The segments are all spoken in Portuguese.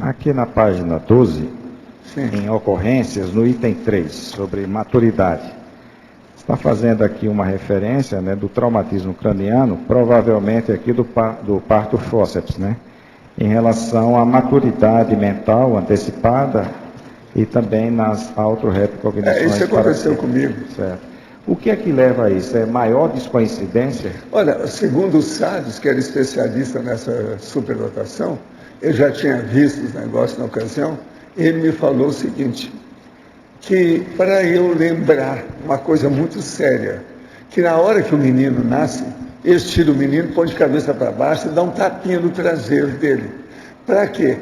Aqui na página 12, Sim. em ocorrências, no item 3, sobre maturidade, está fazendo aqui uma referência, né, do traumatismo craniano, provavelmente aqui do parto fórceps, né, em relação à maturidade mental antecipada e também nas autorrecognições. Isso aconteceu comigo. Certo. O que é que leva a isso? É maior descoincidência? Olha, segundo o Salles, que era especialista nessa superdotação, eu já tinha visto os negócios na ocasião, ele me falou o seguinte, que para eu lembrar uma coisa muito séria, que na hora que o menino nasce, eles tiram o menino, põe de cabeça para baixo e dá um tapinha no traseiro dele. Para quê?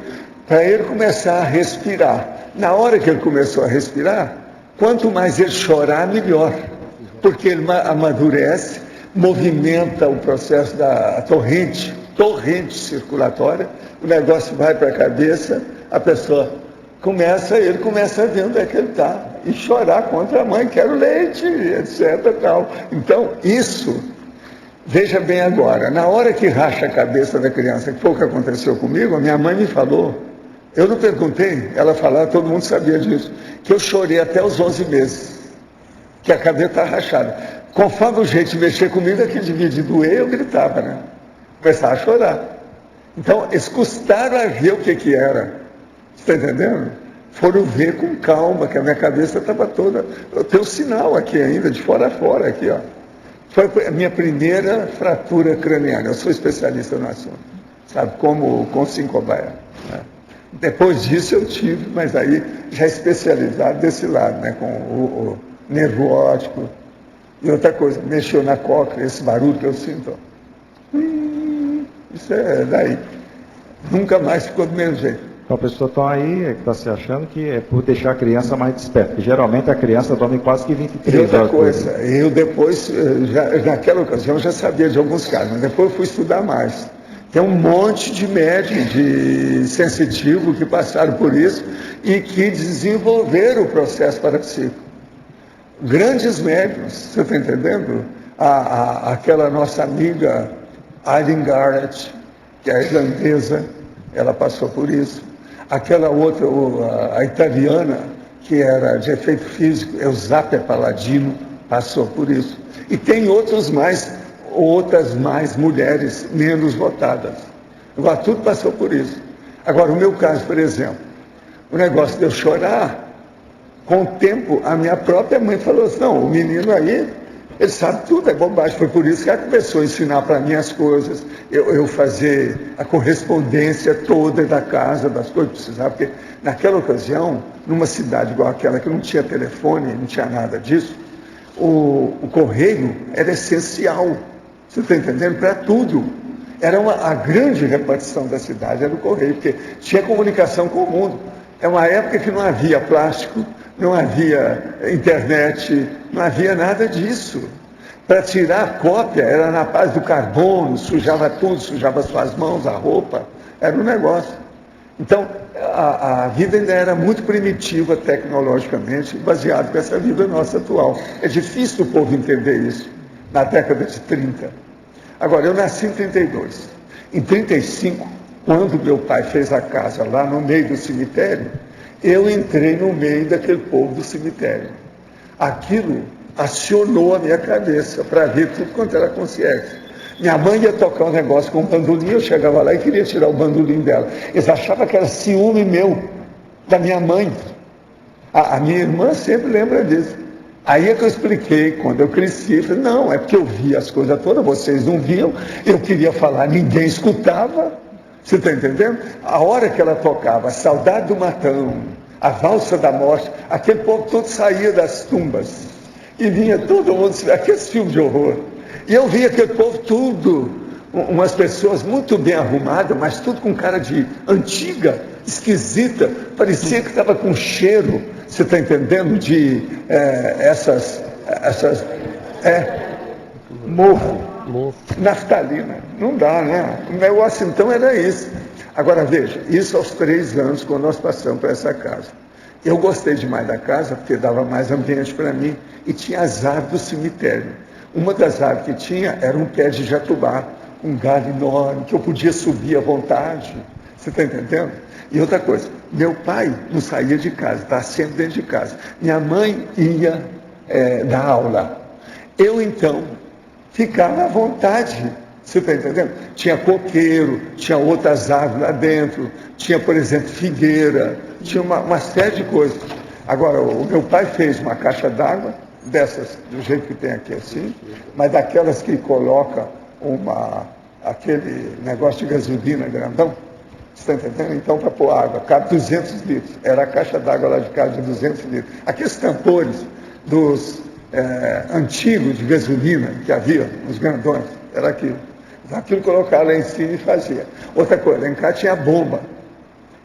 Para ele começar a respirar. Na hora que ele começou a respirar, quanto mais ele chorar, melhor. Porque ele amadurece, movimenta o processo da torrente circulatória, o negócio vai para a cabeça, a pessoa ele começa a ver onde é que ele está, e chorar contra a mãe, quero leite, etc. Tal. Então, isso, veja bem agora, na hora que racha a cabeça da criança, que foi o que aconteceu comigo, a minha mãe me falou, eu não perguntei, ela falava, todo mundo sabia disso, que eu chorei até os 11 meses, que a cabeça está rachada. Conforme o jeito de mexer comigo, aquele de doer, eu gritava, né? Começava a chorar. Então, eles custaram a ver o que era. Está entendendo? Foram ver com calma, que a minha cabeça estava toda... Eu tenho um sinal aqui ainda, de fora a fora, aqui, ó. Foi a minha primeira fratura craniana. Eu sou especialista no assunto, sabe? Como com Sincobaia, né? Depois disso eu tive, mas aí já especializado desse lado, né? Com o nervo óptico. E outra coisa, mexeu na cóclea, esse barulho que eu sinto. Isso é daí. Nunca mais ficou do mesmo jeito. Então a pessoa está aí, está se achando que é por deixar a criança mais desperta, porque geralmente a criança dorme quase que 23 horas. E outra coisa, eu depois, naquela ocasião, já sabia de alguns casos, mas depois eu fui estudar mais. Tem um monte de médicos, de sensitivo que passaram por isso e que desenvolveram o processo parapsíquico. Grandes médicos, você está entendendo? Aquela nossa amiga Aileen Garrett, que é irlandesa, ela passou por isso. Aquela outra, a italiana, que era de efeito físico, Eusapia Palladino, passou por isso. E tem outras mais mulheres menos votadas. Agora, tudo passou por isso. Agora, o meu caso, por exemplo, o negócio de eu chorar, com o tempo, a minha própria mãe falou assim, não, o menino aí, ele sabe tudo, é bobagem. Foi por isso que ela começou a ensinar para mim as coisas, eu fazer a correspondência toda da casa, das coisas que precisava, porque naquela ocasião, numa cidade igual aquela, que não tinha telefone, não tinha nada disso, o correio era essencial, você está entendendo? Para tudo. Era a grande repartição da cidade, era o correio, porque tinha comunicação com o mundo. É uma época que não havia plástico, não havia internet, não havia nada disso. Para tirar a cópia, era na base do carbono, sujava tudo, sujava suas mãos, a roupa, era um negócio. Então, a vida ainda era muito primitiva tecnologicamente, baseado com essa vida nossa atual. É difícil o povo entender isso, na década de 30. Agora, eu nasci em 32. Em 35, quando meu pai fez a casa lá no meio do cemitério, eu entrei no meio daquele povo do cemitério. Aquilo acionou a minha cabeça para ver tudo quanto era consciência. Minha mãe ia tocar um negócio com um bandolim, eu chegava lá e queria tirar o bandolim dela. Eles achavam que era ciúme meu, da minha mãe. A minha irmã sempre lembra disso. Aí é que eu expliquei, quando eu cresci, falei, não, é porque eu via as coisas todas, vocês não viam, eu queria falar, ninguém escutava. Você está entendendo? A hora que ela tocava, a Saudade do Matão, a Valsa da Morte, aquele povo todo saía das tumbas. E vinha todo mundo, aqueles filmes de horror. E eu via aquele povo tudo, umas pessoas muito bem arrumadas, mas tudo com cara de antiga, esquisita, parecia que estava com cheiro, você está entendendo? De morro. Naftalina, não dá, né? O negócio então era isso. Agora veja, isso aos 3 anos, quando nós passamos para essa casa. Eu gostei demais da casa, porque dava mais ambiente para mim, e tinha as árvores do cemitério. Uma das árvores que tinha era um pé de jatubá, um galho enorme, que eu podia subir à vontade. Você está entendendo? E outra coisa, meu pai não saía de casa, estava sempre dentro de casa. Minha mãe ia dar aula. Eu, então, ficava à vontade. Você está entendendo? Tinha coqueiro, tinha outras árvores lá dentro, tinha, por exemplo, figueira, tinha uma série de coisas. Agora, o meu pai fez uma caixa d'água, dessas, do jeito que tem aqui assim, mas daquelas que coloca aquele negócio de gasolina grandão. Você está entendendo? Então, para pôr água, cabe 200 litros. Era a caixa d'água lá de casa de 200 litros. Aqueles tampores dos antigos de gasolina que havia, os grandões, era aquilo. Aquilo colocava lá em cima e fazia. Outra coisa, lá em casa tinha a bomba,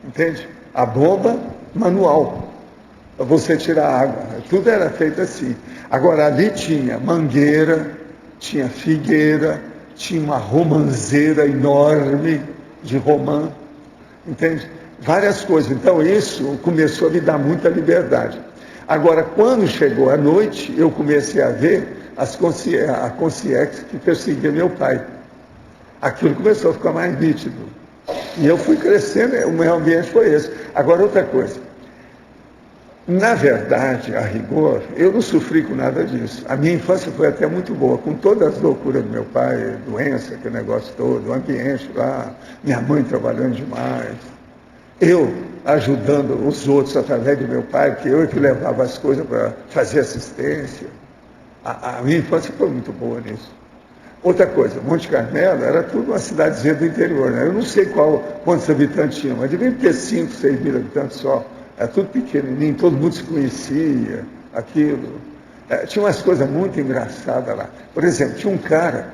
entende? A bomba manual, para você tirar água. Tudo era feito assim. Agora, ali tinha mangueira, tinha figueira, tinha uma romanceira enorme de romã, entende? Várias coisas. Então, isso começou a me dar muita liberdade. Agora, quando chegou a noite, eu comecei a ver a consciência que perseguia meu pai. Aquilo começou a ficar mais nítido. E eu fui crescendo, o meu ambiente foi esse. Agora, outra coisa. Na verdade, a rigor, eu não sofri com nada disso. A minha infância foi até muito boa, com todas as loucuras do meu pai, doença, aquele negócio todo, o ambiente lá, minha mãe trabalhando demais. Eu ajudando os outros através do meu pai, que eu que levava as coisas para fazer assistência. A minha infância foi muito boa nisso. Outra coisa, Monte Carmelo era tudo uma cidadezinha do interior, né? Eu não sei quantos habitantes tinha, mas devia ter 5, 6 mil habitantes só. Era tudo pequenininho, todo mundo se conhecia, aquilo. Tinha umas coisas muito engraçadas lá. Por exemplo, tinha um cara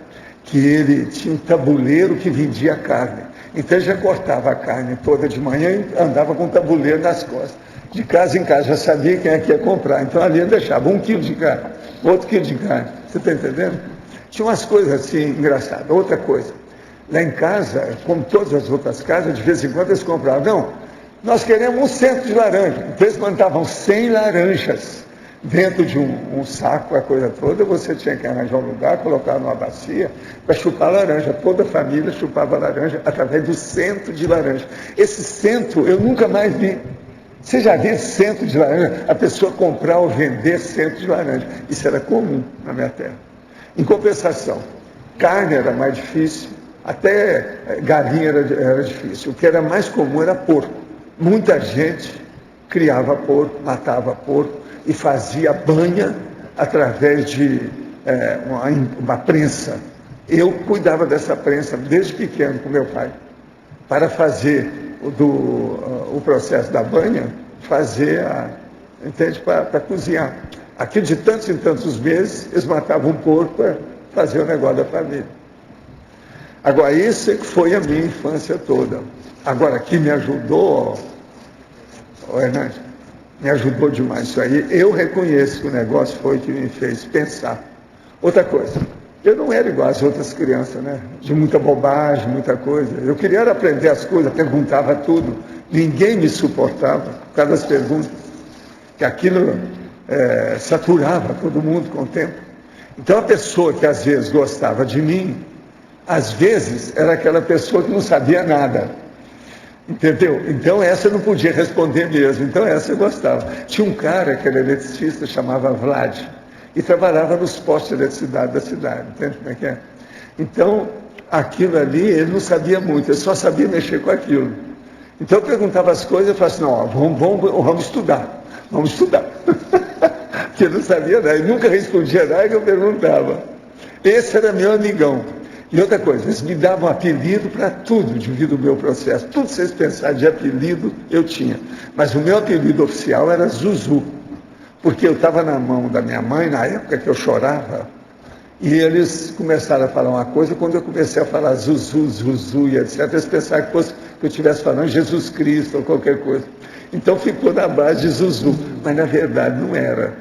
que ele tinha um tabuleiro que vendia carne. Então ele já cortava a carne toda de manhã e andava com o tabuleiro nas costas. De casa em casa, já sabia quem é que ia comprar. Então ali ele deixava 1 quilo de carne, outro quilo de carne. Você está entendendo? Tinha umas coisas assim engraçadas. Outra coisa, lá em casa, como todas as outras casas, de vez em quando eles compravam. Não, nós queremos um centro de laranja. Então eles mandavam 100 laranjas dentro de um saco, a coisa toda. Você tinha que arranjar um lugar, colocar numa bacia para chupar laranja. Toda a família chupava laranja através do centro de laranja. Esse centro eu nunca mais vi. Você já viu centro de laranja? A pessoa comprar ou vender centro de laranja. Isso era comum na minha terra. Em compensação, carne era mais difícil, até galinha era difícil. O que era mais comum era porco. Muita gente criava porco, matava porco e fazia banha através de uma prensa. Eu cuidava dessa prensa desde pequeno com meu pai, para fazer o processo da banha, entende, para cozinhar. Aquilo de tantos em tantos meses, eles matavam um porco para fazer o negócio da família. Agora, isso é que foi a minha infância toda. Agora, que me ajudou, Hernandes, me ajudou demais isso aí. Eu reconheço que o negócio foi que me fez pensar. Outra coisa, eu não era igual às outras crianças, né? De muita bobagem, muita coisa. Eu queria aprender as coisas, perguntava tudo. Ninguém me suportava por causa das perguntas. Que aquilo saturava todo mundo com o tempo. Então a pessoa que às vezes gostava de mim, às vezes era aquela pessoa que não sabia nada. Entendeu? Então essa eu não podia responder mesmo. Então essa eu gostava. Tinha um cara que era eletricista, chamava Vlad, e trabalhava nos postos de eletricidade da cidade. Entende como é que é? Então, aquilo ali, ele não sabia muito, ele só sabia mexer com aquilo. Então eu perguntava as coisas, eu falava assim, não, vamos estudar. Vamos estudar. Porque eu não sabia nada, ele nunca respondia nada que eu perguntava. Esse era meu amigão. E outra coisa, eles me davam apelido para tudo devido ao meu processo. Tudo que vocês pensarem de apelido, eu tinha. Mas o meu apelido oficial era Zuzu. Porque eu estava na mão da minha mãe, na época que eu chorava, e eles começaram a falar uma coisa, quando eu comecei a falar Zuzu, Zuzu e etc., eles pensaram que eu estivesse falando Jesus Cristo ou qualquer coisa. Então ficou na base de Zuzu, mas na verdade não era.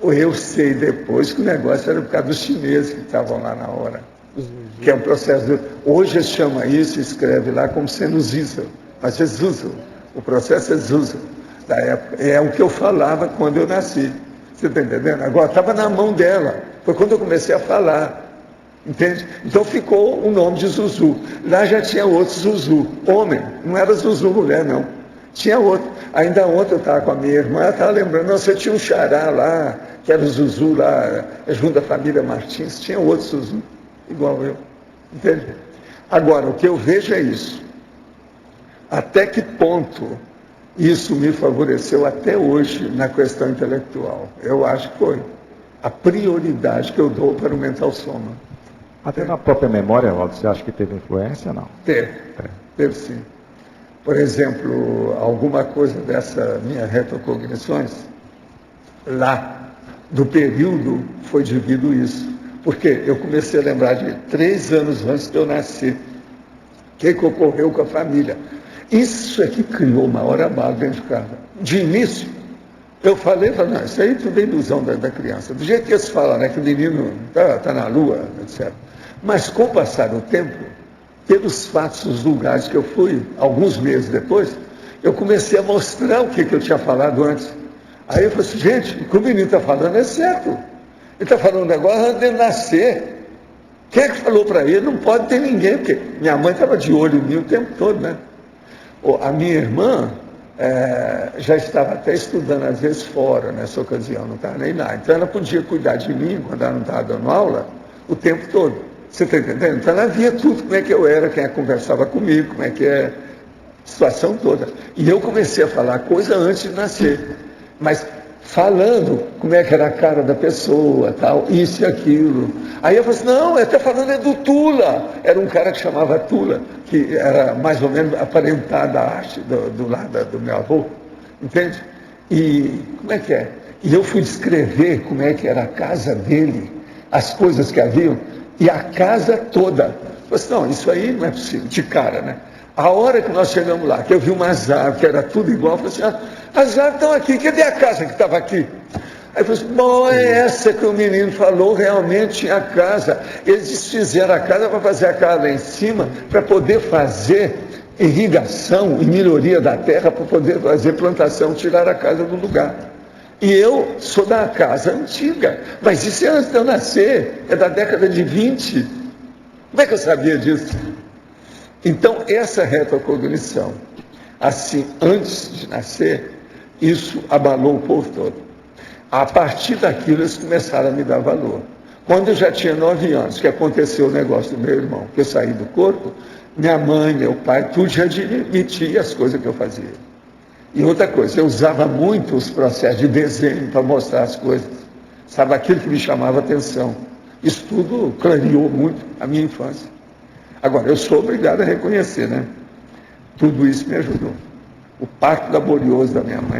Eu sei depois que o negócio era por causa dos chineses que estavam lá na hora. Que é um processo. Hoje eles chamam isso, escreve lá como sendo Zizel, mas é Zuzel. O processo é Zuzel da época. É o que eu falava quando eu nasci. Você está entendendo? Agora estava na mão dela. Foi quando eu comecei a falar. Entende? Então ficou o nome de Zuzu. Lá já tinha outro Zuzu, homem, não era Zuzu mulher, não. Tinha outro. Ainda ontem eu estava com a minha irmã, ela estava lembrando, não, você tinha um xará lá, que era o Zuzu lá, junto da família Martins, tinha outro Zuzu, igual eu. Entende? Agora, o que eu vejo é isso. Até que ponto isso me favoreceu até hoje na questão intelectual? Eu acho que foi a prioridade que eu dou para o mental soma. Até na própria memória, Waldo, você acha que teve influência ou não? Teve sim. Por exemplo, alguma coisa dessa minha retrocognições, lá do período foi devido isso. Porque eu comecei a lembrar de 3 anos antes de eu nascer. O que ocorreu com a família? Isso é que criou uma hora abalo dentro de casa. De início, eu falei, não, isso aí tudo é ilusão da criança. Do jeito que eles falam, né, que o menino está na lua, etc. Mas com o passar do tempo, pelos fatos, os lugares que eu fui, alguns meses depois, eu comecei a mostrar o que eu tinha falado antes. Aí eu falei assim, gente, o que o menino está falando é certo. Ele está falando um negócio antes de nascer. Quem é que falou para ele? Não pode ter ninguém, porque minha mãe estava de olho em mim o tempo todo, né? A minha irmã já estava até estudando, às vezes, fora, nessa ocasião, não estava nem lá. Então ela podia cuidar de mim, quando ela não estava dando aula, o tempo todo. Você está entendendo? Então ela via tudo, como é que eu era, quem conversava comigo, como é que é, a situação toda. E eu comecei a falar coisa antes de nascer, mas falando como é que era a cara da pessoa, tal, isso e aquilo. Aí eu falei assim, não, ele está falando é do Tula. Era um cara que chamava Tula, que era mais ou menos aparentado a arte do lado do meu avô, entende? E como é que é? E eu fui descrever como é que era a casa dele, as coisas que haviam, e a casa toda. Eu falei assim, não, isso aí não é possível, de cara, né? A hora que nós chegamos lá, que eu vi umas árvores, que era tudo igual, eu falei assim, as árvores estão aqui, cadê a casa que estava aqui? Aí eu falei assim, bom, é essa que o menino falou, realmente tinha a casa. Eles desfizeram a casa para fazer a casa lá em cima, para poder fazer irrigação e melhoria da terra, para poder fazer plantação, tirar a casa do lugar. E eu sou da casa antiga, mas isso é antes de eu nascer, é da década de 20. Como é que eu sabia disso? Então, essa retrocognição, assim, antes de nascer, isso abalou o povo todo. A partir daquilo, eles começaram a me dar valor. Quando eu já tinha 9 anos, que aconteceu o negócio do meu irmão, que eu saí do corpo, minha mãe, meu pai, tudo já admitia as coisas que eu fazia. E outra coisa, eu usava muito os processos de desenho para mostrar as coisas. Sabe, aquilo que me chamava a atenção. Isso tudo clareou muito a minha infância. Agora, eu sou obrigado a reconhecer, né? Tudo isso me ajudou. O parto laborioso da minha mãe